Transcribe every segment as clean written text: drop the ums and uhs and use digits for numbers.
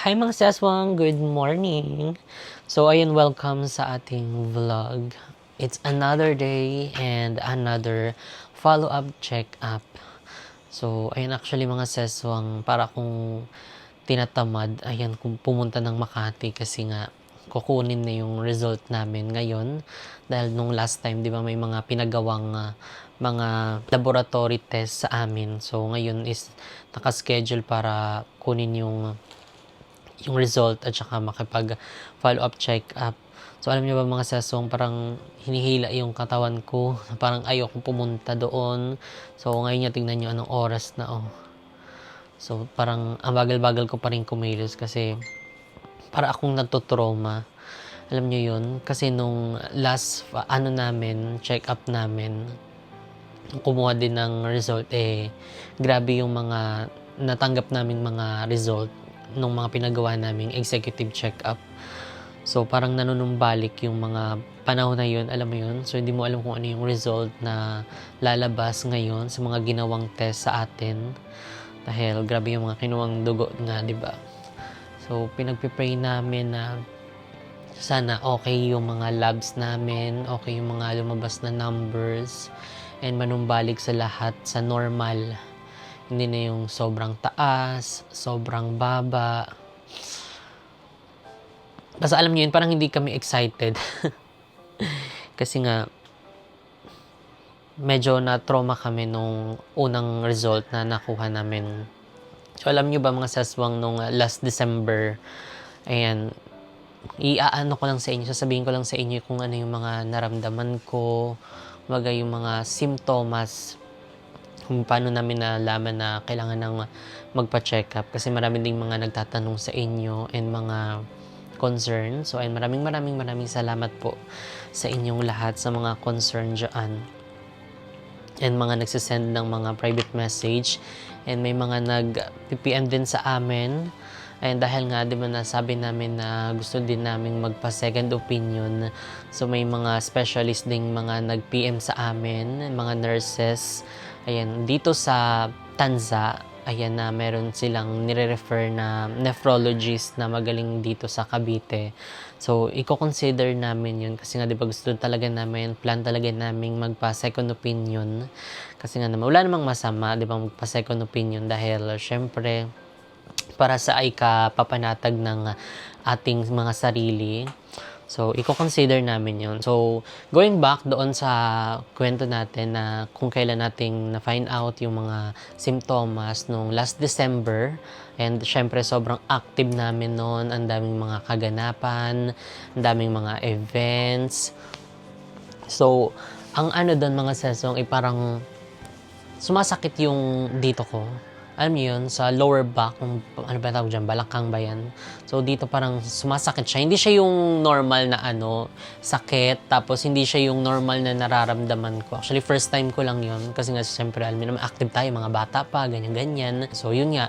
Hi mga seswang, good morning! So ayun, welcome sa ating vlog. It's another day and another follow-up check-up. So ayun, actually mga seswang, para kung tinatamad, ayan, kung pumunta ng Makati kasi nga kukunin na yung result namin ngayon. Dahil nung last time, di ba, may mga pinagawang mga laboratory test sa amin. So ngayon is nakaschedule para kunin yung result at saka makipag follow-up check-up. So, alam niyo ba mga sesong, parang hinihila yung katawan ko. Parang ayoko pumunta doon. So, ngayon niya tingnan niyo anong oras na, oh. So, parang ang bagal-bagal ko pa rin kumilos kasi para akong natotrauma. Alam niyo yun? Kasi nung last, check-up namin, kumuha din ng result, grabe yung mga natanggap naming mga result nung mga pinagawa naming executive check-up. So, parang nanunumbalik yung mga panahon na yun, alam mo yun? So, hindi mo alam kung ano yung result na lalabas ngayon sa mga ginawang test sa atin. Dahil grabe yung mga kinuwang dugo nga, di ba? So, pinagpipray namin na sana okay yung mga labs namin, okay yung mga lumabas na numbers, and manumbalik sa lahat sa normal. Hindi na yung sobrang taas, sobrang baba. Basta alam niyo yun, parang hindi kami excited. Kasi nga, medyo na-trauma kami nung unang result na nakuha namin. So alam niyo ba mga saswang, nung last December, ayan, iaano ko lang sa inyo, sasabihin ko lang sa inyo kung ano yung mga naramdaman ko, bagay yung mga symptoms, kung paano namin nalaman na kailangan ng magpa-check up. Kasi marami ding mga nagtatanong sa inyo and mga concern. So, ayun, maraming salamat po sa inyong lahat, sa mga concern dyan. And mga nagsisend ng mga private message. And may mga nag-PPM din sa amin. And dahil nga, di ba, nasabi namin na gusto din namin magpa-second opinion. So, may mga specialist ding mga nag-PM sa amin, mga nurses. Ayan, dito sa Tanza, ayan na meron silang nire-refer na nephrologist na magaling dito sa Cavite. So, i-consider namin yun kasi nga, di ba, gusto talaga namin, plan talaga namin magpa-second opinion. Kasi nga naman, wala namang masama, di ba, magpa-second opinion dahil, syempre, para sa ikapapanatag ng ating mga sarili. So, i-consider namin yun. So, going back doon sa kwento natin na kung kailan nating na-find out yung mga symptoms nung last December. And syempre, sobrang active namin noon. Ang daming mga kaganapan, ang daming mga events. So, ang ano doon mga sesong, parang sumasakit yung dito ko. Alam niyo yun, sa lower back, ano ba tawag dyan, balakang ba yan? So, dito parang sumasakit siya. Hindi siya yung normal na sakit, tapos hindi siya yung normal na nararamdaman ko. Actually, first time ko lang yun, kasi nga, siyempre, alam niyo naman, active tayo, mga bata pa, ganyan-ganyan. So, yun nga,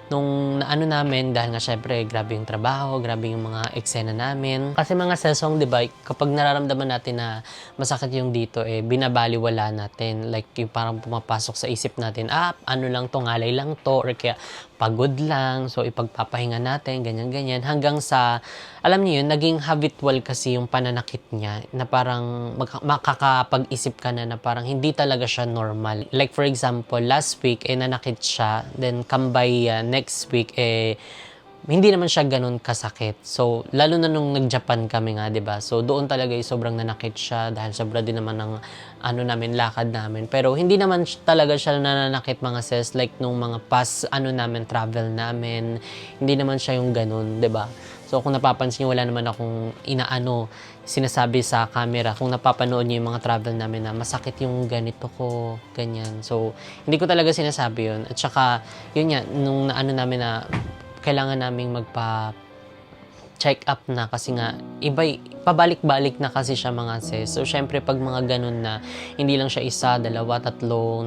nung namin, dahil nga syempre, grabe yung trabaho, grabe yung mga eksena namin. Kasi mga sesong, di ba, kapag nararamdaman natin na masakit yung dito, binabaliwala natin. Like, yung parang pumapasok sa isip natin, ano lang to, ngalay lang to, or kaya pagod lang, so ipagpapahinga natin, ganyan-ganyan. Hanggang sa, alam niyo yun, naging habitual kasi yung pananakit niya, na parang makakapag-isip ka na parang hindi talaga siya normal. Like for example, last week, nanakit siya, then kambay next week, hindi naman siya ganun kasakit. So, lalo na nung nag-Japan kami nga, 'di ba? So, doon talaga sobrang nanakit siya dahil sobra din naman ng lakad namin. Pero hindi naman talaga siya nananakit mga sis, like nung mga past travel namin. Hindi naman siya yung ganun, 'di ba? So, kung napapansin niyo, wala naman akong sinasabi sa camera. Kung napapanood niyo yung mga travel namin na masakit yung ganito ko, ganyan. So, hindi ko talaga sinasabi yun. At saka, yun nga, nung namin na kailangan naming magpa-check up na kasi nga, pabalik-balik na kasi siya mga sis. So, syempre, pag mga ganun na, hindi lang siya isa, dalawa, tatlong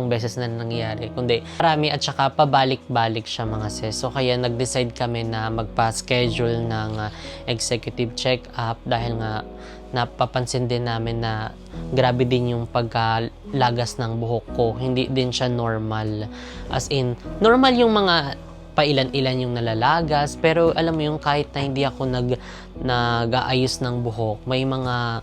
beses na nangyayari, kundi marami at saka pabalik-balik siya mga sis. So, kaya nag-decide kami na magpa-schedule ng executive check-up dahil nga, napapansin din namin na grabe din yung pagkalagas ng buhok ko. Hindi din siya normal. As in, normal yung mga pailan-ilan yung nalalagas. Pero alam mo yung kahit na hindi ako nag-aayos ng buhok, may mga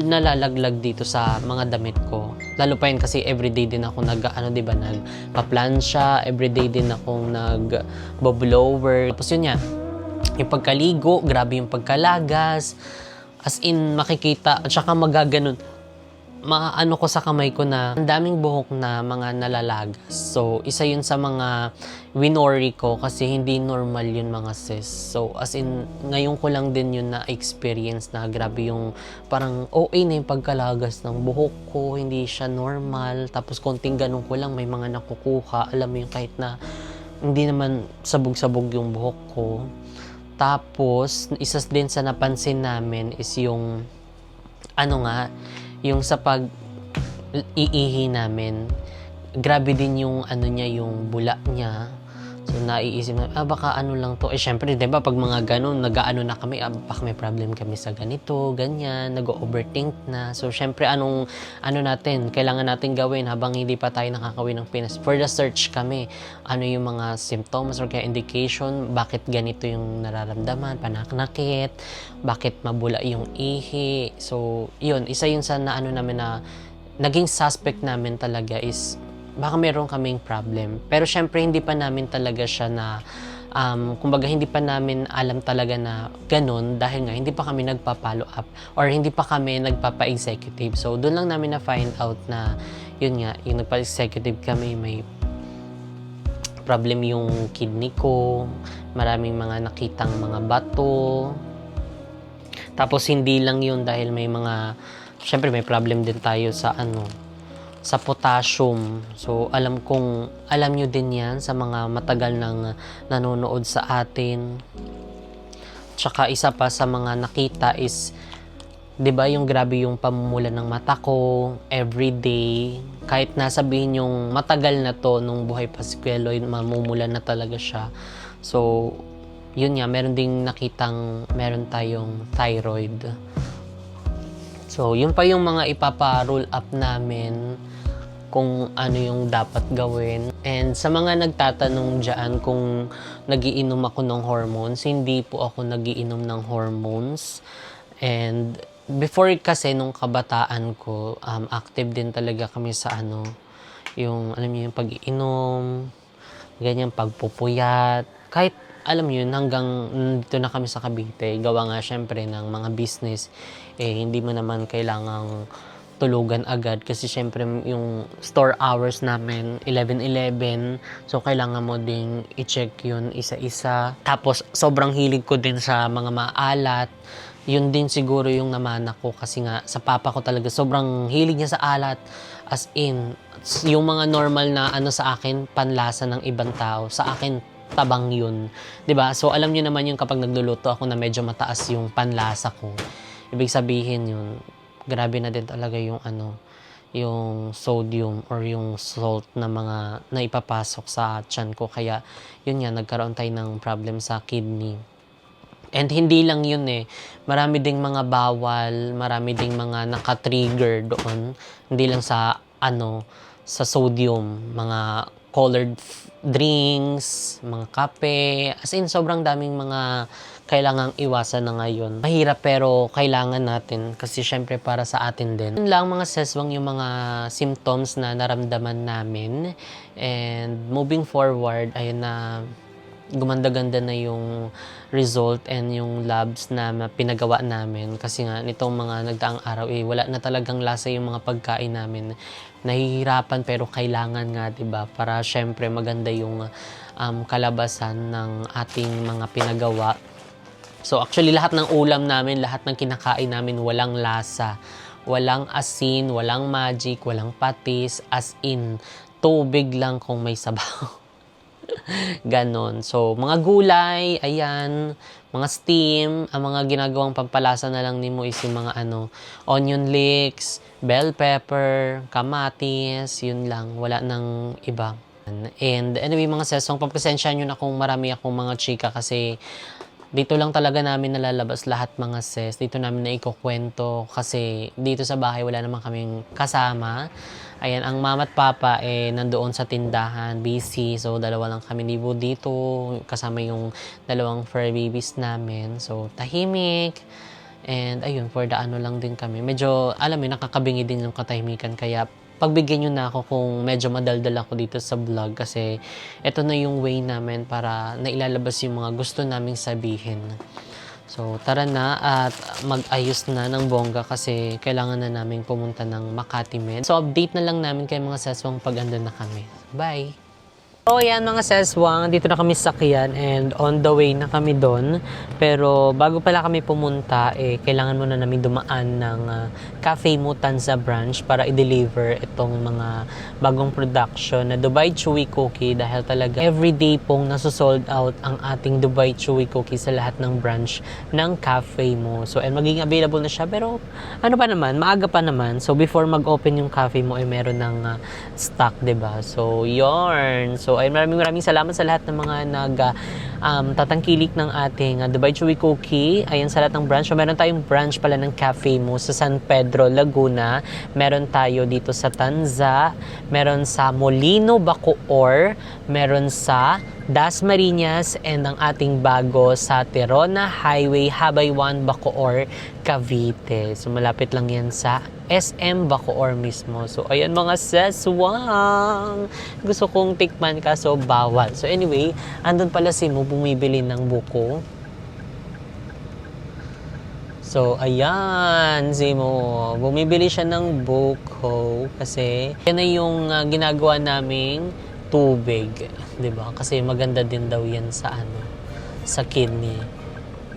nalalaglag dito sa mga damit ko. Lalo pa yun kasi everyday din ako nagpa-plansya, everyday din akong nag-blower. Tapos yun yan, yung pagkaligo, grabe yung pagkalagas. As in, makikita, at saka magaganon. Maano ko sa kamay ko na ang daming buhok na mga nalalagas. So, isa yun sa mga winori ko kasi hindi normal yun mga sis. So, as in, ngayon ko lang din yun na-experience na grabe yung parang OA na yung pagkalagas ng buhok ko. Hindi siya normal. Tapos, konting ganun ko lang, may mga nakukuha. Alam mo yung kahit na hindi naman sabog-sabog yung buhok ko. Tapos, isa din sa napansin namin is yung yung sa pag-iihi namin, grabe din yung yung bula niya. So, naiisip na, baka ano lang to. Syempre, diba, pag mga ganun, nag-ano na kami, baka may problem kami sa ganito, ganyan, nag-overthink na. So, syempre, kailangan natin gawin habang hindi pa tayo nakakawin ng Pinas. For the search kami, ano yung mga symptoms or kaya indication, bakit ganito yung nararamdaman, panaknakit, bakit mabula yung ihi. So, yun, isa yun sa namin na naging suspect namin talaga is baka meron kaming problem. Pero syempre, hindi pa namin talaga siya na, kumbaga hindi pa namin alam talaga na ganun dahil nga hindi pa kami nagpa-follow up or hindi pa kami nagpapa-executive. So, doon lang namin na-find out na, yun nga, yung nagpa-executive kami, may problem yung kidney ko, maraming mga nakitang mga bato. Tapos, hindi lang yun dahil syempre may problem din tayo sa sa potassium. So, alam nyo din yan sa mga matagal nang nanonood sa atin. Tsaka isa pa sa mga nakita is, 'di ba yung grabe yung pamumula ng mata ko everyday. Kahit nasabihin yung matagal na to nung buhay pa si Queloy, mamumula na talaga siya. So, yun nga, meron tayong thyroid. So, yun pa yung mga ipapa-roll up namin kung ano yung dapat gawin. And sa mga nagtatanong dyan kung nagiinom ako ng hormones, hindi po ako nagiinom ng hormones. And before kasi nung kabataan ko, active din talaga kami sa yung yung pag-iinom, ganyan, pagpupuyat. Kahit alam yun, hanggang dito na kami sa Cavite, gawa nga syempre ng mga business, hindi mo naman kailangang tulugan agad kasi syempre yung store hours namin 11:11, so kailangan mo ding i-check yun isa-isa. Tapos sobrang hilig ko din sa mga maalat. Yun din siguro yung namana ko kasi nga sa papa ko talaga sobrang hilig niya sa alat, as in yung mga normal na sa akin panlasa ng ibang tao, sa akin tabang yun, 'di ba? So alam niyo naman yung kapag nagluluto ako na medyo mataas yung panlasa ko, ibig sabihin yun, grabe na din talaga yung yung sodium or yung salt na mga naipapasok sa tiyan ko. Kaya yun nga, nagkaroon tayo ng problem sa kidney. And hindi lang yun marami ding mga bawal, marami ding mga naka-trigger doon. Hindi lang sa sa sodium, mga colored drinks, mga kape, as in sobrang daming mga kailangang iwasan na ngayon. Mahirap pero kailangan natin kasi syempre para sa atin din. Yun lang mga seswang yung mga symptoms na naramdaman namin. And moving forward, ayun na, gumanda-ganda na yung result and yung labs na pinagawa namin kasi nga nitong mga nagdaang araw wala na talagang lasa yung mga pagkain namin. Nahihirapan pero kailangan nga, 'di ba? Para syempre maganda yung kalabasan ng ating mga pinagawa. So actually lahat ng ulam namin, lahat ng kinakain namin walang lasa. Walang asin, walang magic, walang patis, as in tubig lang kung may sabaw. Ganon. So, mga gulay, ayan, mga steam, ang mga ginagawang pampalasa na lang nimo is yung mga onion leeks, bell pepper, kamatis, yun lang, wala nang iba. And anyway, mga sesong, pagpasensya nyo na kung marami akong mga chika kasi Dito lang talaga namin nalalabas lahat mga sis. Dito namin na ikukwento kasi dito sa bahay wala naman kaming kasama. Ayan, ang mama at papa nandoon sa tindahan, busy. So, dalawa lang kami ni Boo dito. Kasama yung dalawang fur babies namin. So, tahimik. And ayun, for the ano lang din kami. Medyo, alam mo, nakakabingi din yung katahimikan. Kaya, pagbigyan nyo na ako kung medyo madaldal ako dito sa vlog. Kasi, ito na yung way namin para nailalabas yung mga gusto naming sabihin. So, tara na at mag-ayos na ng bongga kasi kailangan na namin pumunta ng Makati Med. So, update na lang namin kay mga seswang pag andun na kami. Bye! So, yan mga seswang, dito na kami sa sakyan and on the way na kami doon. Pero bago pala kami pumunta, kailangan muna namin dumaan ng Cafe Mutanza branch para i-deliver itong mga bagong production na Dubai Chewy Cookie dahil talaga everyday pong nasusold out ang ating Dubai Chewy Cookie sa lahat ng branch ng cafe mo. So, and magiging available na siya pero ano pa naman, maaga pa naman. So, before mag-open yung cafe mo ay meron ng stock, 'di ba? So, yarn. So, ay maraming salamat sa lahat ng mga tatangkilik ng ating Dubai Chewy Cookie. Ayan sa lahat ng branch. So, meron tayong branch pala ng cafe mo sa San Pedro, Laguna. Meron tayo dito sa Tanza. Meron sa Molino, Bacoor. Meron sa Dasmariñas and ang ating bago sa Terona Highway, Habaywan, Bacoor, Cavite. So, malapit lang yan sa SM Bacoor mismo. So, ayan mga seswang. Gusto kong tikman kaso bawal. So, anyway, andun pala si Mo bumibili ng buko. So, ayan, si Mo. Bumibili siya ng buko kasi yan na yung ginagawa naming tubig. 'Di ba? Kasi maganda din daw yan sa sa kidney.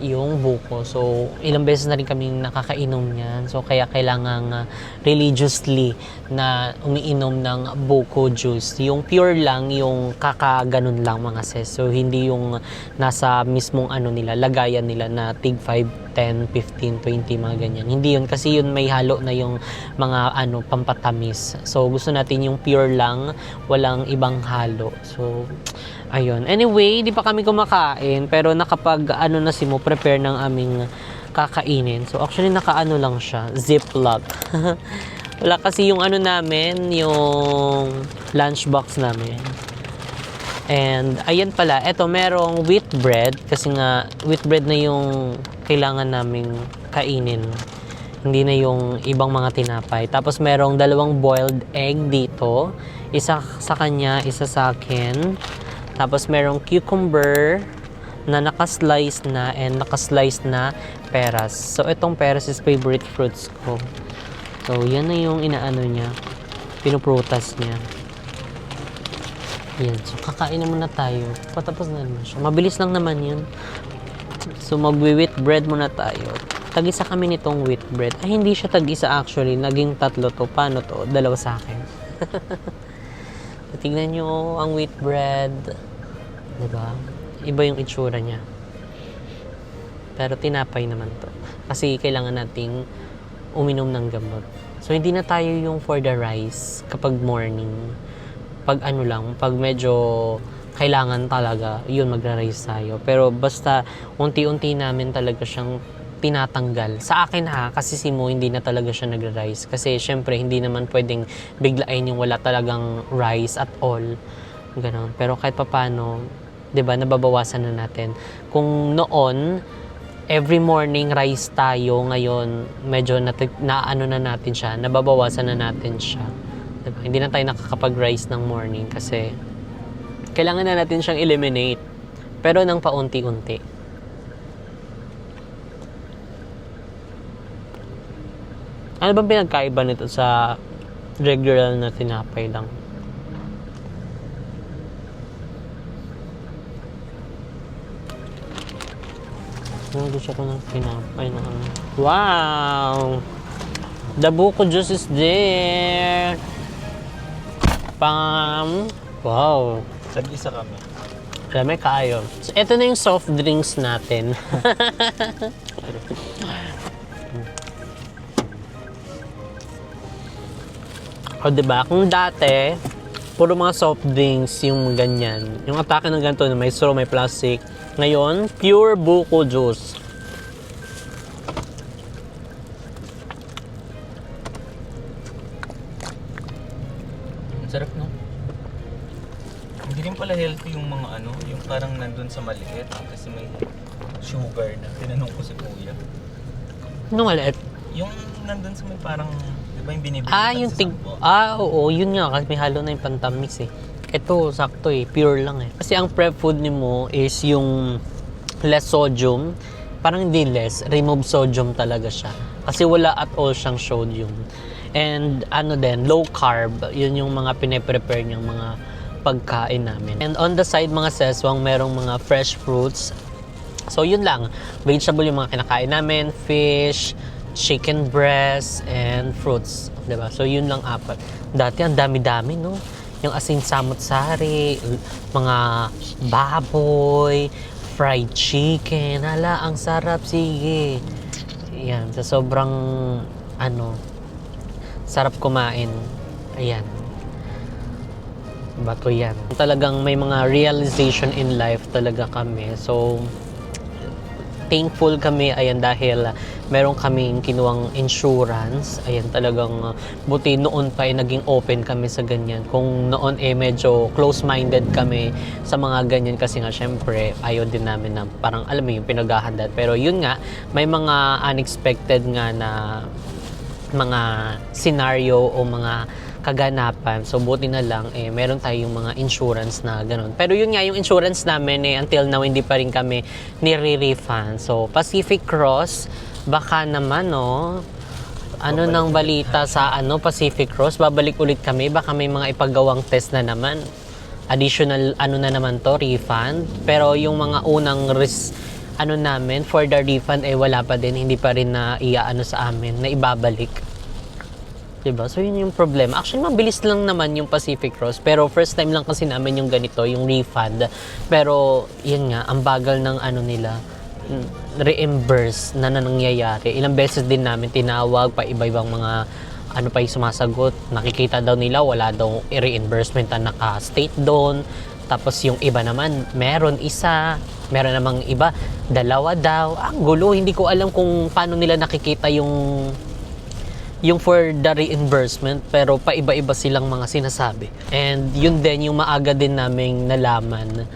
Yung buko. So, ilang beses na rin kaming nakakainom niyan. So, kaya kailangan religiously na umiinom ng buko juice. Yung pure lang, yung kakaganon lang mga sis. So, hindi yung nasa mismong nila, lagayan nila na tig 5, 10, 15, 20, mga ganyan. Hindi yun. Kasi yun may halo na yung mga pampatamis. So, gusto natin yung pure lang, walang ibang halo. So, ayun. Anyway, di pa kami kumakain, pero nakapag na si Mo, prepare ng aming kakainin. So, actually, nakaano lang siya, ziplock. Wala kasi yung namin, yung lunchbox namin. And, ayan pala, eto, merong wheat bread, kasi nga, wheat bread na yung kailangan naming kainin. Hindi na yung ibang mga tinapay. Tapos, merong 2 boiled egg dito. Isa sa kanya, isa sa akin. Tapos merong cucumber na naka-slice na and naka-slice na peras. So, itong peras is favorite fruits ko. So, yan na yung inaano niya. Pinuprutas niya. Yan. So, kakain na muna tayo. Patapos na naman siya. Mabilis lang naman yun. So, mag-wheat bread muna tayo. Tag-isa kami nitong wheat bread. Ay, hindi siya tag-isa actually. Naging 3 to. Paano to? 2 sa akin. Tingnan nyo ang wheat bread. Diba? Iba yung itsura niya. Pero tinapay naman to. Kasi kailangan nating uminom ng gamot. So, hindi na tayo yung for the rice kapag morning. Pag lang, pag medyo kailangan talaga, yun magra-rice tayo. Pero basta unti-unti namin talaga siyang tinatanggal. Sa akin kasi si Mo hindi na talaga siya nagra-rice. Kasi syempre hindi naman pwedeng biglain yung wala talagang rice at all. Ganon. Pero kahit papano, 'di ba, nababawasan na natin. Kung noon every morning rice tayo, ngayon medyo naano na natin siya, nababawasan na natin siya. 'Di ba? Hindi na tayo nakakapag-rice ng morning kasi kailangan na natin siyang eliminate. Pero nang paunti-unti. Ano bang pinagkaiba nito sa regular na tinapay lang? Gusto ko ng tinapay na wow! The buko juice is there! Pam! Wow! Tag-isa kami. Alam, kaayo. So, ito na yung soft drinks natin. O, diba? Kung dati, puro mga soft drinks yung ganyan. Yung atake ng ganito, may straw, may plastic, Ngayon, pure buko juice. Ang sarap, no? Hindi rin pala healthy yung mga ano, yung parang nandun sa maliit kasi may sugar na. Tinanong ko si kuya. Ano maliit? Yung nandun sa may parang, di ba yung binibili Yung sa tig... sampo? Oo, yun nga. Kasi may halo na yung pantamis eh. Ito, sakto eh. Pure lang eh. Kasi ang prep food ni mo is yung less sodium. Parang hindi less. Remove sodium talaga siya. Kasi wala at all siyang sodium. And ano din, low carb. Yun yung mga pine-prepare niyang mga pagkain namin. And on the side, mga seswang, merong mga fresh fruits. So, yun lang. Vegetable yung mga kinakain namin. Fish, chicken breast, and fruits. Diba? So, yun lang apat. Dati, ang dami-dami, no? Yung asin samot-sari, mga baboy, fried chicken. Hala, ang sarap. Sige. Yan. Sa sobrang, sarap kumain. Ayan. Bato yan. Talagang may mga realization in life talaga kami. So, thankful kami, ayan, dahil meron kaming kinuwang insurance. Ayan, talagang buti noon pa naging open kami sa ganyan. Kung noon medyo close-minded kami sa mga ganyan kasi nga syempre ayaw din namin na parang alam mo yung pinaghahandaan. Pero yun nga, may mga unexpected nga na mga scenario o mga kaganapan. So, buti na lang, meron tayong mga insurance na ganun. Pero yun nga, yung insurance namin, until now, hindi pa rin kami nire-refund. So, Pacific Cross, baka naman, no? Ano nang balita sa Pacific Cross? Babalik ulit kami. Baka may mga ipagawang test na naman. Additional, na naman to, refund. Pero yung mga unang namin, for the refund, wala pa din. Hindi pa rin na sa amin, na ibabalik. Diba? So, yun yung problema. Actually, mabilis lang naman yung Pacific Cross. Pero, first time lang kasi namin yung ganito, yung refund. Pero, yun nga, ang bagal ng nila, reimburse na nangyayari. Ilang beses din namin tinawag, pa iba-ibang mga, pa yung sumasagot. Nakikita daw nila, wala daw reimbursement na naka-state doon. Tapos, yung iba naman, meron isa. Meron namang iba, dalawa daw. Ang gulo, hindi ko alam kung paano nila nakikita yung for the reimbursement, pero paiba-iba silang mga sinasabi. And yun din yung maaga din naming nalaman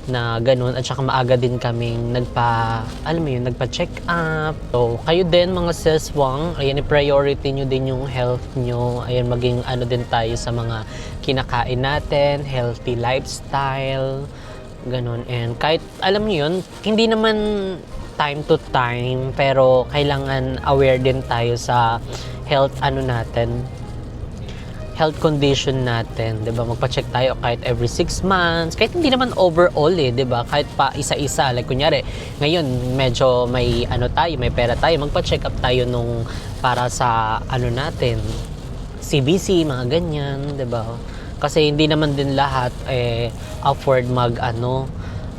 na ganun, at saka maaga din kaming nagpa-check up. So, kayo din mga seswang, ayan, i-priority nyo din yung health nyo. Ayan, maging din tayo sa mga kinakain natin, healthy lifestyle, ganun. And kahit, alam nyo yun, hindi naman time to time, pero kailangan aware din tayo sa health health condition natin, 'di ba? Magpa-check tayo kahit every 6 months, kahit hindi naman overall 'di ba? Kahit pa isa-isa, like kunyari, ngayon medyo may may pera tayo, magpa-check up tayo nung para sa natin, CBC, mga ganyan, 'di ba? Kasi hindi naman din lahat afford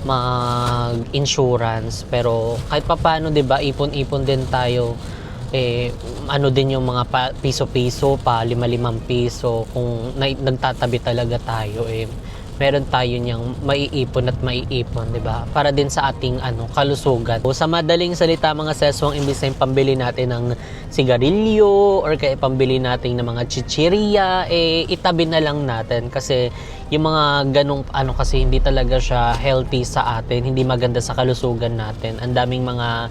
mag-insurance, pero kahit papaano 'di ba, ipon-ipon din tayo. Din yung mga piso-piso pa, 5-5 piso, kung nagtatabi talaga tayo, meron tayo niyang maiipon at maiipon, di ba? Para din sa ating kalusugan. So, sa madaling salita mga seswang, imbis na yung pambili natin ng sigarilyo or kaya pambili natin ng mga chichirya, itabi na lang natin kasi yung mga ganong kasi hindi talaga siya healthy sa atin, hindi maganda sa kalusugan natin. Ang daming mga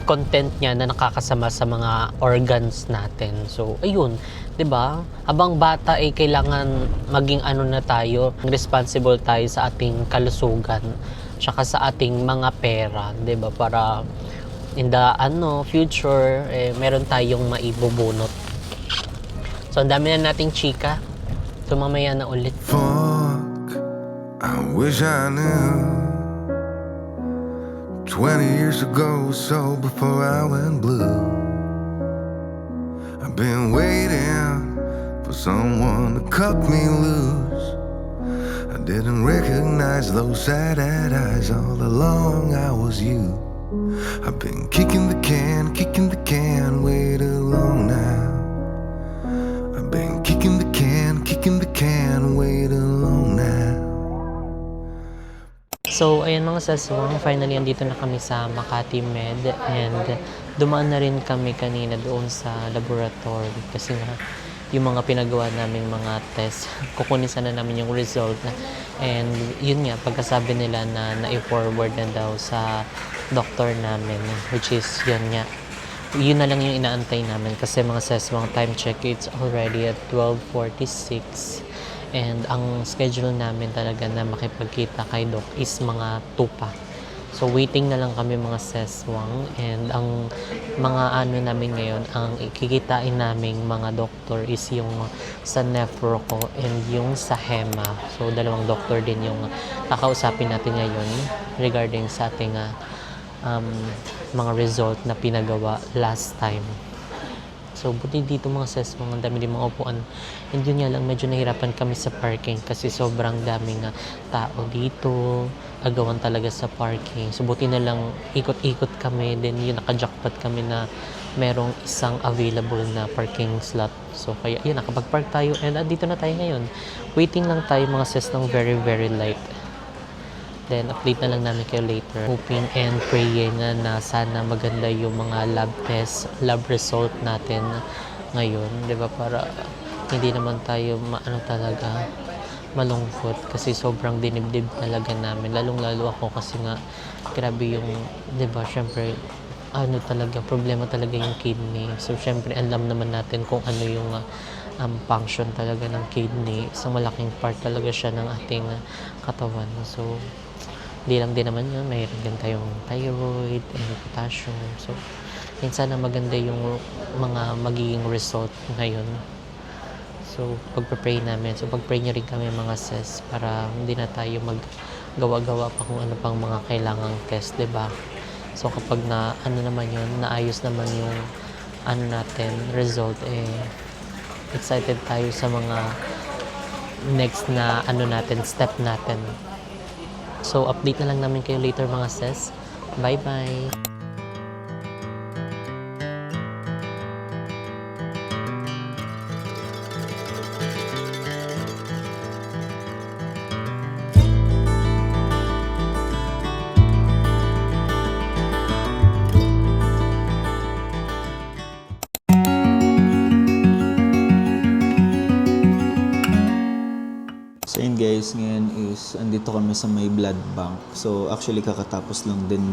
content niya na nakakasama sa mga organs natin. So, ayun, 'di ba? Habang bata kailangan maging na tayo, responsible tayo sa ating kalusugan, tsaka sa ating mga pera, 'di ba? Para in the future meron tayong maibubunot. So, ang dami na nating chika. So, mamaya na ulit. Fuck, I wish I knew 20 years ago, so before I went blue. I've been waiting for someone to cut me loose. I didn't recognize those sad-eyed eyes. All along I was you. I've been kicking the can way too long now. I've been kicking the can way too long now. So, ayan mga saswang, finally andito na kami sa Makati Med and dumaan na rin kami kanina doon sa laboratory kasi nga yung mga pinagawa namin mga test, kukunin sana namin yung result and yun nga, pagkasabi nila na na-forward na daw sa doctor namin, which is yun nga, yun na lang yung inaantay namin kasi mga seswang time check, it's already at 12:46 and ang schedule namin talaga na makipagkita kay Doc is mga 2 pa. So waiting na lang kami mga seswang and ang mga ano namin ngayon, ang ikikitain naming mga doktor is yung sa nephro ko and yung sa hema. So dalawang doktor din yung kakausapin natin ngayon regarding sa ating mga result na pinagawa last time. So, buti dito mga seswang, ang dami din mga upuan. And yun nga lang, medyo nahirapan kami sa parking kasi sobrang daming tao dito. Agawan talaga sa parking. So, buti na lang ikot-ikot kami. Then, yun, naka-jackpot kami na merong isang available na parking slot. So, kaya yun, nakapag-park tayo. And dito na tayo ngayon. Waiting lang tayo mga ses ng very, very light. Then, update na lang namin kayo later. Hoping and praying na sana maganda yung mga lab test, lab result natin ngayon. Diba? Para hindi naman tayo talaga malungkot kasi sobrang dinibdib talaga namin. Lalong-lalo ako kasi nga grabe yung, diba, syempre, talaga, problema talaga yung kidney. So, syempre, alam naman natin kung ano yung function talaga ng kidney. Isang malaking part talaga siya ng ating katawan. So, hindi lang din naman yun, mayroon din tayong thyroid and potassium. So, yun sana maganda yung mga magiging result ngayon. So, pagpa-pray namin. So, pag-pray nyo rin kami mga sis para hindi na tayo maggawa-gawa pa kung ano pang mga kailangang test, diba? So, kapag naman yun, naayos naman yung natin, result, excited tayo sa mga next na natin, step natin. So, update na lang namin kayo later mga sis. Bye-bye! So yun guys, ngayon is andito kami sa may blood bank. So actually kakatapos lang din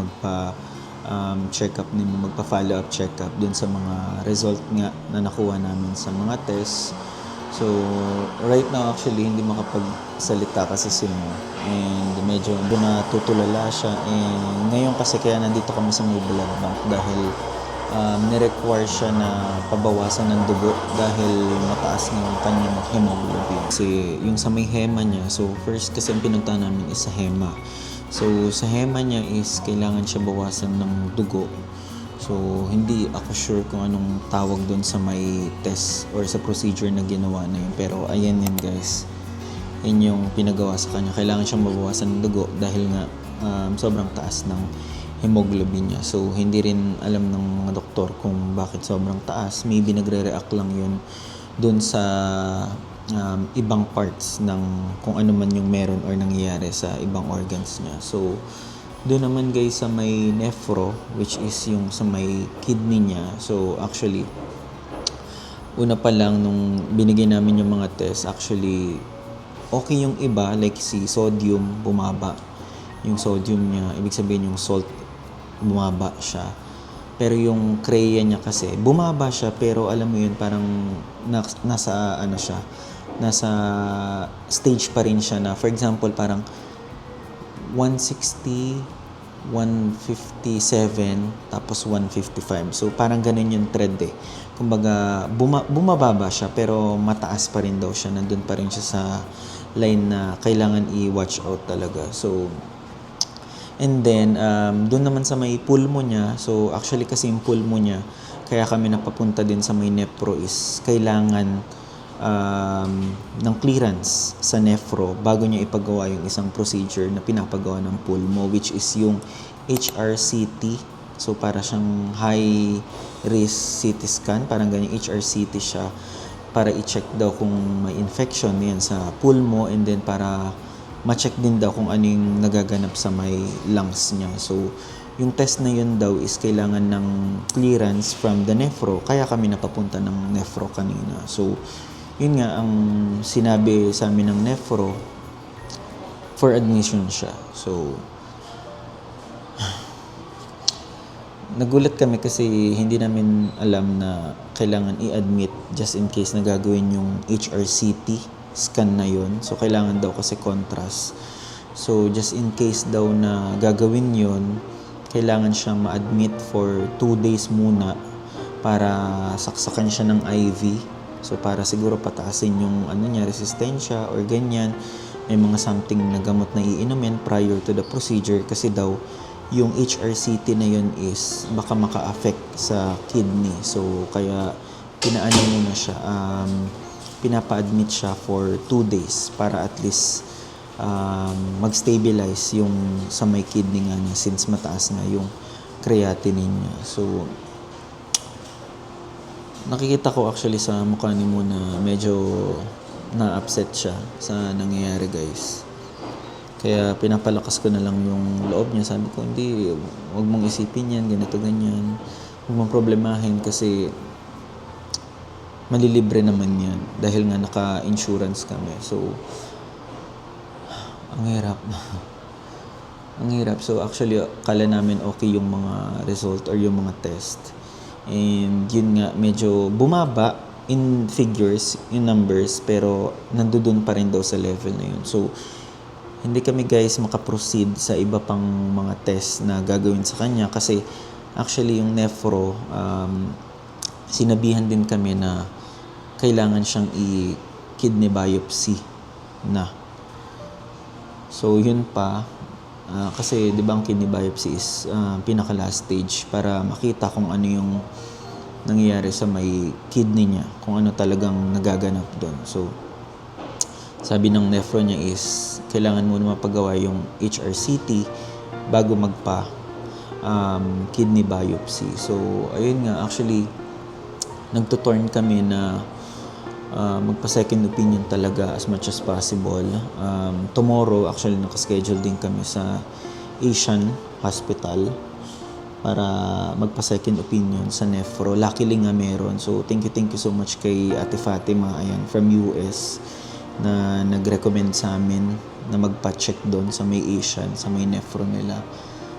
check-up nimo, magpa-follow up check-up dun sa mga result nga na nakuha namin sa mga test. So right now actually hindi makapagsalita kasi si Mo and medyo natutulala siya and ngayon kasi kaya nandito kami sa may blood bank dahil nirequire siya na pabawasan ng dugo dahil mataas na yung kanyang hemoglobin. Kasi yung sa may hema niya, so first kasi ang pinunta namin is sa hema. So sa hema niya is kailangan siya bawasan ng dugo. So hindi ako sure kung anong tawag doon sa may test or sa procedure na ginawa na yun. Pero ayan yun guys, yun yung pinagawa sa kanya. Kailangan siyang mabawasan ng dugo dahil nga sobrang taas ng hemoglobin niya. So, hindi rin alam ng mga doktor kung bakit sobrang taas. Maybe nagre-react lang yun dun sa ibang parts ng kung ano man yung meron or nangyayari sa ibang organs niya. So, doon naman guys sa may nephro, which is yung sa may kidney niya. So, actually, una pa lang nung binigay namin yung mga test, actually, okay yung iba, like si sodium, bumaba. Yung sodium niya, ibig sabihin yung salt, bumaba siya. Pero yung creya niya kasi, bumaba siya pero alam mo yun, parang nasa stage pa rin siya na, for example, parang 160, 157, tapos 155. So, parang ganun yung trend eh. Kumbaga, bumababa siya pero mataas pa rin daw siya. Nandun pa rin siya sa line na kailangan i-watch out talaga. So, and then, doon naman sa may pulmo niya, so actually kasi yung pulmo niya, kaya kami napapunta din sa may nephro is kailangan ng clearance sa nephro bago niya ipagawa yung isang procedure na pinapagawa ng pulmo, which is yung HRCT. So para siyang high risk CT scan, parang ganyan HRCT siya para i-check daw kung may infection yan sa pulmo and then para ma-check din daw kung ano yung nagaganap sa may lungs niya. So, yung test na yun daw is kailangan ng clearance from the nephro. Kaya kami napapunta ng nephro kanina. So, yun nga ang sinabi sa amin ng nephro, for admission siya. So, nagulat kami kasi hindi namin alam na kailangan i-admit just in case na gagawin yung HRCT scan na yun. So, kailangan daw kasi contrast. So, just in case daw na gagawin yun, kailangan siyang ma-admit for 2 days muna para saksakan siya ng IV. So, para siguro pataasin yung resistensya or ganyan. May mga something na gamot na iinumin prior to the procedure kasi daw yung HRCT na yun is baka maka-affect sa kidney. So, kaya pinapa-admit siya for 2 days para at least mag-stabilize yung sa may kidney nga niya since mataas nga yung creatinine niya. So, nakikita ko actually sa mukha ni Mo na medyo na-upset siya sa nangyayari, guys. Kaya pinapalakas ko na lang yung loob niya. Sabi ko, hindi, huwag mong isipin yan, ganito, ganyan. Huwag mong problemahin kasi malilibre naman yan dahil nga naka-insurance kami. So, ang hirap. Ang hirap. So, actually, kala namin okay yung mga result or yung mga test. And yun nga, medyo bumaba in figures, in numbers, pero nandoon pa rin daw sa level na yun. So, hindi kami guys makaproceed sa iba pang mga test na gagawin sa kanya kasi actually yung nephro, sinabihan din kami na kailangan siyang i-kidney biopsy na. So, yun pa. Kasi, di ba, ang kidney biopsy is pinaka-last stage para makita kung ano yung nangyayari sa may kidney niya. Kung ano talagang nagaganap doon. So, sabi ng nephro niya is kailangan muna mapagawa yung HRCT bago kidney biopsy. So, ayun nga. Actually, nagtuturn kami na magpa-second opinion talaga as much as possible. Tomorrow, actually, nakaschedule din kami sa Asian Hospital para magpa-second opinion sa nephro. Luckily nga meron. So, thank you so much kay Ate Fatima, ayan, from US, na nag-recommend sa amin na magpa-check doon sa may Asian, sa may nephro nila.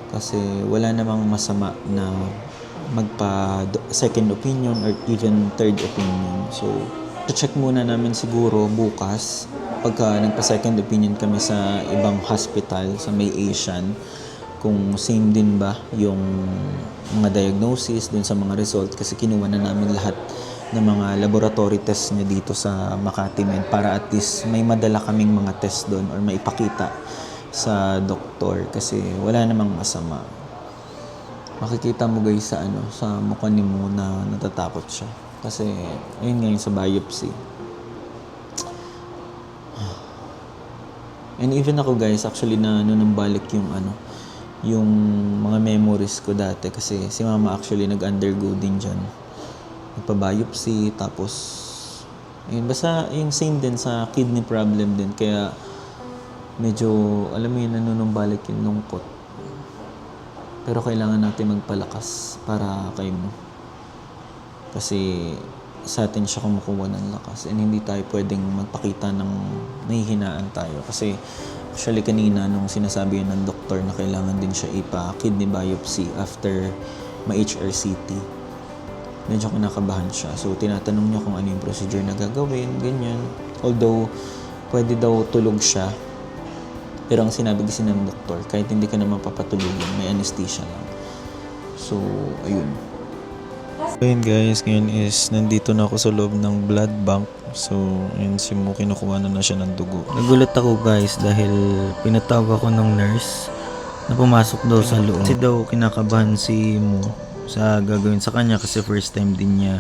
Kasi wala namang masama na magpa-second opinion or even third opinion. So, check muna namin siguro bukas pagka nagpa-second opinion kami sa ibang hospital sa may Asian kung same din ba yung mga diagnosis dun sa mga result kasi kinuha na namin lahat ng mga laboratory test niya dito sa Makati Med para at least may madala kaming mga test doon or maipakita sa doktor kasi wala namang masama. Makikita mo guys sa mukha ni Mo na natatakot siya. Kasi, ayun nga yung sa biopsy. And even ako guys, actually nanunumbalik yung mga memories ko dati. Kasi si Mama actually nag-undergo din dyan. Nagpa-biopsy, tapos, ayun, basta yung same din sa kidney problem din. Kaya, medyo, alam mo yun, nanunumbalik yung lungkot. Pero kailangan natin magpalakas para kay Mo. Kasi sa atin siya kumukuha ng lakas and hindi tayo pwedeng magpakita ng nahihinaan tayo. Kasi actually kanina nung sinasabi yun ng doktor na kailangan din siya ipa-kidney biopsy after ma-HRCT, medyo kinakabahan siya. So tinatanong niya kung ano yung procedure na gagawin, ganyan. Although pwede daw tulog siya, pero ang sinabi kasi ng doktor, kahit hindi ka naman papatulogin, may anesthesia lang. So, ayun. Ayun guys, ngayon is nandito na ako sa loob ng blood bank. So, ayun si Mo, kinukuha na siya ng dugo. Nagulat ako guys dahil pinatawag ako ng nurse na pumasok daw sa loob. Kasi daw kinakabahan si Mo sa gagawin sa kanya kasi first time din niya.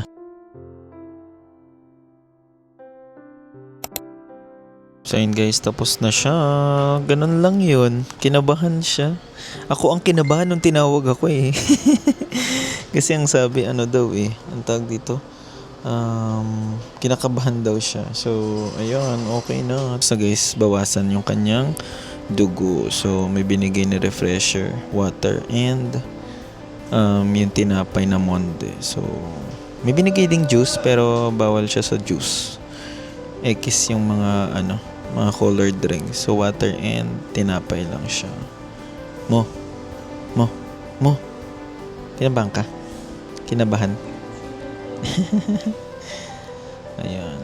So ayun guys, tapos na siya. Ganun lang yun. Kinabahan siya. Ako ang kinabahan nung tinawag ako eh. Kasi ang sabi, ang tawag dito, kinakabahan daw siya. So, ayun, okay na. So guys, bawasan yung kanyang dugo. So, may binigay na refresher, water, and yung tinapay na monde. So, may binigay ding juice, pero bawal siya sa juice. X yung mga colored drinks. So, water and tinapay lang siya. Mo. Kinabahan ka? Kinabahan? Ayan,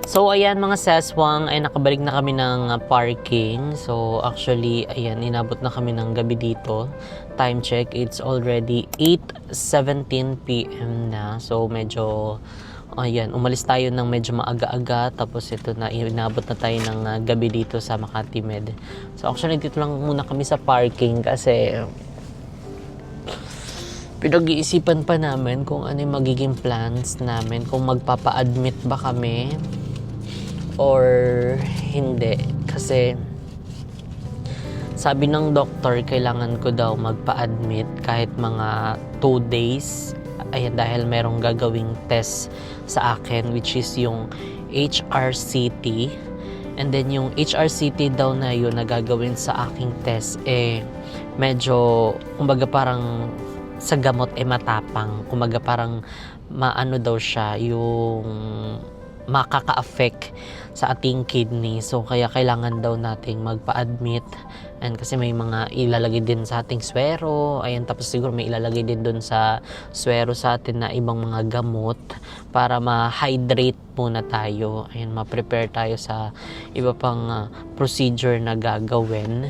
So, ayan mga seswang, ay nakabalik na kami ng parking. So, actually, ayan, inabot na kami ng gabi dito. Time check, it's already 8:17 p.m. na. So, medyo, ayan, umalis tayo ng medyo maaga-aga. Tapos ito na, inabot na tayo ng gabi dito sa Makati Med. So, actually, dito lang muna kami sa parking kasi pinag-iisipan pa namin kung ano yung magiging plans namin, kung magpapa-admit ba kami or hindi. Kasi sabi ng doktor, kailangan ko daw magpa-admit kahit mga 2 days. Ayan, dahil merong gagawing test sa akin, which is yung HRCT. And then yung HRCT daw na yun na gagawin sa aking test, medyo, kumbaga parang sa gamot matapang. Kumaga parang maano daw siya, yung makaka-affect sa ating kidney. So kaya kailangan daw nating magpa-admit. And kasi may mga ilalagay din sa ating swero. Ayan, tapos siguro may ilalagay din dun sa swero sa atin na ibang mga gamot para ma-hydrate muna tayo. Ayan, ma-prepare tayo sa iba pang procedure na gagawin.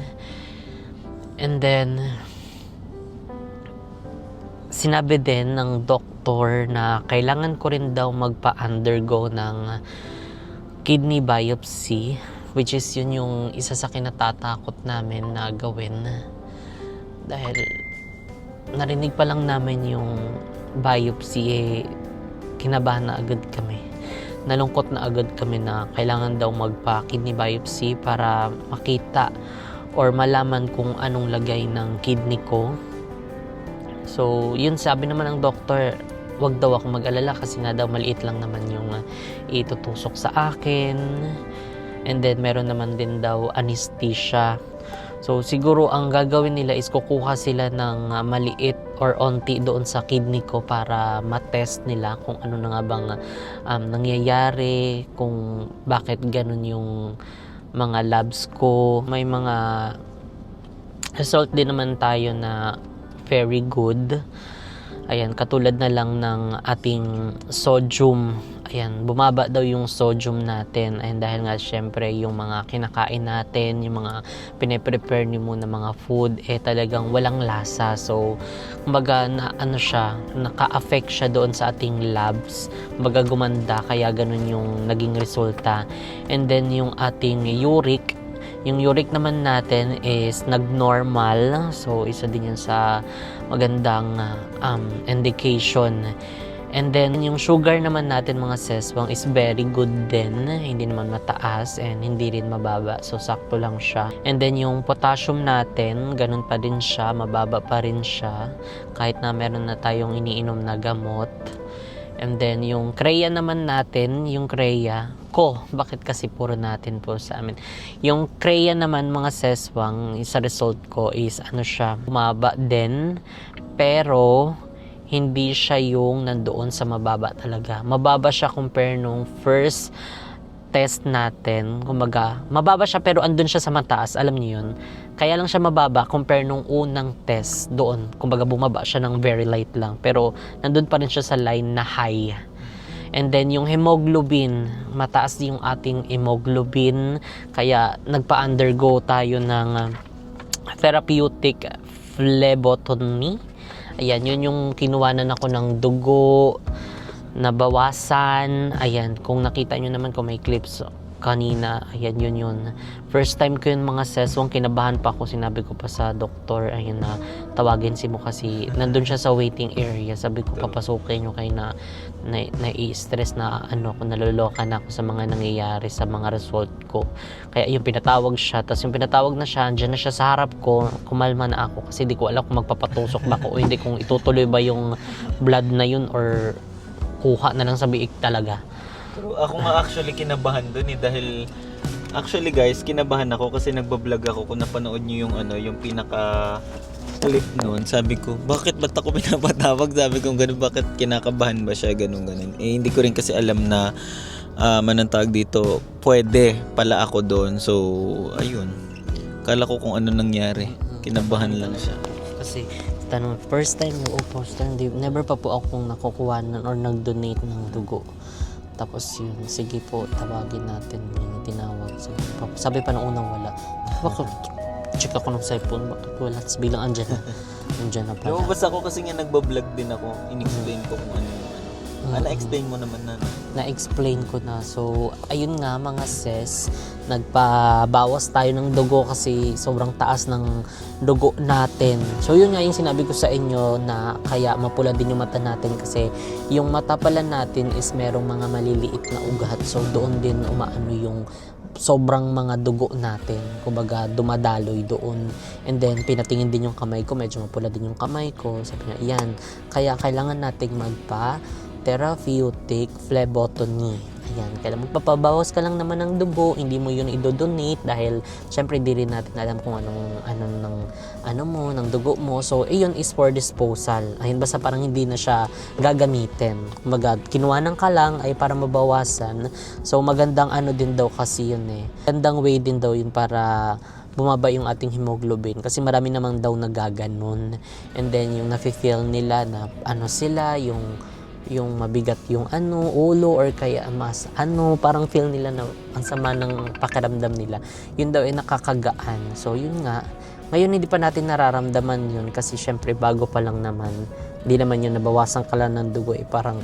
And then sinabi din ng doktor na kailangan ko rin daw magpa-undergo ng kidney biopsy, which is yun yung isa sa kinatatakot namin na gawin. Dahil narinig pa lang namin yung biopsy, kinabahan na agad kami. Nalungkot na agad kami na kailangan daw magpa-kidney biopsy para makita or malaman kung anong lagay ng kidney ko. So, yun sabi naman ng doktor, wag daw ako mag-alala kasi nga daw maliit lang naman yung itutusok sa akin. And then, meron naman din daw anesthesia. So, siguro ang gagawin nila is kukuha sila ng maliit or onti doon sa kidney ko para matest nila kung ano na nga bang nangyayari, kung bakit ganun yung mga labs ko. May mga result din naman tayo na very good. Ayan, katulad na lang ng ating sodium. Ayan, bumaba daw yung sodium natin. Ayan, dahil nga syempre yung mga kinakain natin, yung mga pine-prepare niyo muna mga food, talagang walang lasa. So, kumbaga na ano siya, naka-affect siya doon sa ating labs. Kumbaga gumanda, kaya ganun yung naging resulta. And then yung ating uric, yung uric naman natin is nag-normal. So, isa din yun sa magandang indication. And then, yung sugar naman natin mga seswang is very good din. Hindi naman mataas and hindi rin mababa. So, sakto lang siya. And then, yung potassium natin, ganun pa din siya. Mababa pa rin siya. Kahit na meron na tayong iniinom na gamot. And then, yung kreya naman natin, yung kreya ko, bakit kasi puro natin po sa amin. Yung kreya naman mga seswang, sa result ko is ano siya, bumaba din, pero hindi siya yung nandoon sa mababa talaga. Mababa siya compare nung first test natin. Kumbaga, mababa siya pero andun siya sa mataas. Alam niyo yun? Kaya lang siya mababa compare nung unang test doon. Kumbaga, bumaba siya ng very light lang. Pero nandun pa rin siya sa line na high. And then, yung hemoglobin, mataas yung ating hemoglobin. Kaya, nagpa-undergo tayo ng therapeutic phlebotomy. Ayan, yun yung kinuwanan ako ng dugo, nabawasan. Ayan, kung nakita nyo naman kung may clips kanina, ayan, yun. First time ko yun mga seswang, kinabahan pa ako, sinabi ko pa sa doktor, ayun na, tawagin si mo kasi, nandun siya sa waiting area, sabi ko, papasukin nyo kayo na i-stress na, kung naloloka na ako sa mga nangyayari, sa mga result ko. Kaya yung pinatawag siya, tapos yung pinatawag na siya, andyan na siya sa harap ko, kumalma na ako, kasi di ko alam kung magpapatusok ba ako, o hindi, kung itutuloy ba yung blood na yun, or kuha na lang sa biik talaga. Pero ako nga actually kinabahan dun dahil actually guys, kinabahan ako kasi nagbablog ako kung napanood niyo yung yung pinaka clip noon. Sabi ko, bakit ba't ako pinapatawag? Sabi ko, ganun, bakit kinakabahan ba siya? Ganun. Eh, hindi ko rin kasi alam na manang tawag dito, pwede pala ako doon. So, ayun. Kala ko kung ano nangyari. Kinabahan lang siya. Kasi tanong, first time never pa po akong nakukuha or nag-donate ng dugo. Tapos yun, sige po, tawagin natin yung tinawag. Sabi pa nung unang wala. Bakit? Check ako ng cellphone, bakit wala? Tapos bilang andyan na pala. Lumabas ako kasi nga nagbablog din ako. In-explain ko kung ano yung na-explain mo naman na. Na-explain ko na. So, ayun nga mga sis, nagpabawas tayo ng dugo kasi sobrang taas ng dugo natin. So, yun nga yung sinabi ko sa inyo na kaya mapula din yung mata natin kasi yung mata pala natin is merong mga maliliit na ugat. So, doon din umaano yung sobrang mga dugo natin. Kumbaga, dumadaloy doon. And then, pinatingin din yung kamay ko. Medyo mapula din yung kamay ko. Sabi niya, yan. Kaya kailangan nating therapeutic phlebotomy. Ayan, kaya magpapabawas ka lang naman ng dugo, hindi mo yun i-donate dahil syempre di rin natin alam kung ng dugo mo. So, iyon is for disposal. Ayun, basta parang hindi na siya gagamitin. Kumbaga, kinuha ng ka lang ay para mabawasan. So, magandang din daw kasi yun Magandang way din daw yun para bumaba yung ating hemoglobin kasi marami namang daw nagaganon. And then, yung nafe-feel nila na sila, yung mabigat yung ulo or kaya mas parang feel nila na ang sama ng pakiramdam nila. Yun daw ay nakakagaan. So yun nga, ngayon hindi pa natin nararamdaman yun kasi syempre bago pa lang naman. Hindi naman yun nabawasan ka lang ng dugo parang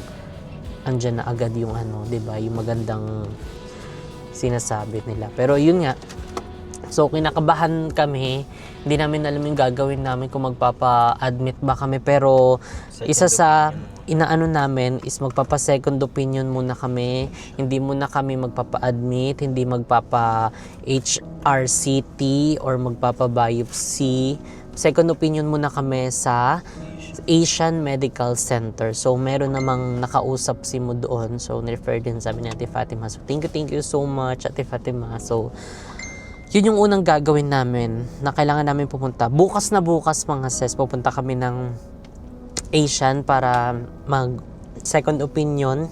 andyan na agad yung diba? Yung magandang sinasabi nila. Pero yun nga, so kinakabahan kami, hindi namin alam yung gagawin namin kung magpapa-admit ba kami, pero isa sa inaano namin is magpapa-second opinion muna kami, hindi muna kami magpapa-admit, hindi magpapa-HRCT or magpapa-biopsy. Second opinion muna kami sa Asian Medical Center. So, meron namang nakausap si mo doon. So, nirefer din sabi ni Ate Fatima. So, thank you so much, Ate Fatima. So, yun yung unang gagawin namin na kailangan namin pupunta. Bukas mga sis, pupunta kami ng Asian para mag second opinion.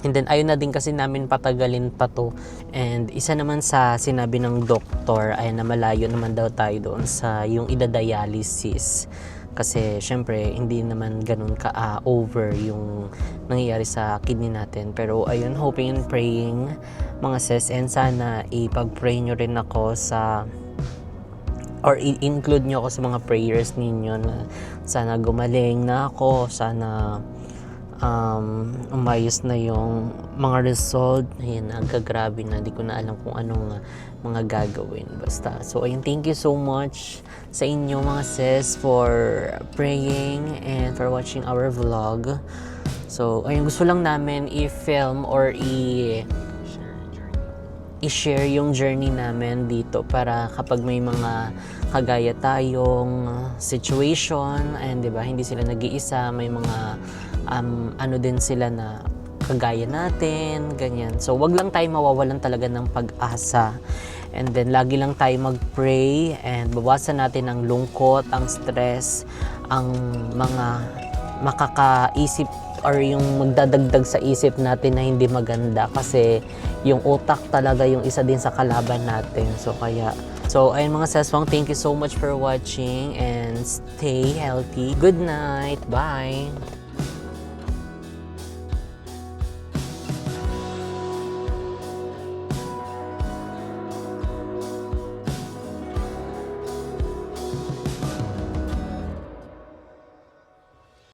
And then ayun na din kasi namin patagalin pa to. And isa naman sa sinabi ng doktor ay na malayo naman daw tayo doon sa yung idadialysis. Kasi syempre hindi naman ganun over yung nangyayari sa kidney natin. Pero ayun, hoping and praying mga sis, and sana ipag-pray nyo rin ako or i-include nyo ako sa mga prayers ninyo na sana gumaling na ako, sana umayos na yung mga result. Ayan, nagkagrabe na, di ko na alam kung anong mga gagawin basta. So ayun, thank you so much sa inyo mga sis for praying and for watching our vlog. So ayun, gusto lang namin i-film or i-share yung journey namin dito para kapag may mga kagaya tayong situation and 'di ba, hindi sila nag-iisa, may mga din sila na kagaya natin, ganyan. So wag lang tayo mawawalan talaga ng pag-asa. And then lagi lang tayo mag-pray and bawasan natin ang lungkot, ang stress, ang mga makakaisip or yung magdadagdag sa isip natin na hindi maganda kasi yung utak talaga yung isa din sa kalaban natin. So ayun mga seswang, thank you so much for watching and stay healthy. Good night. Bye.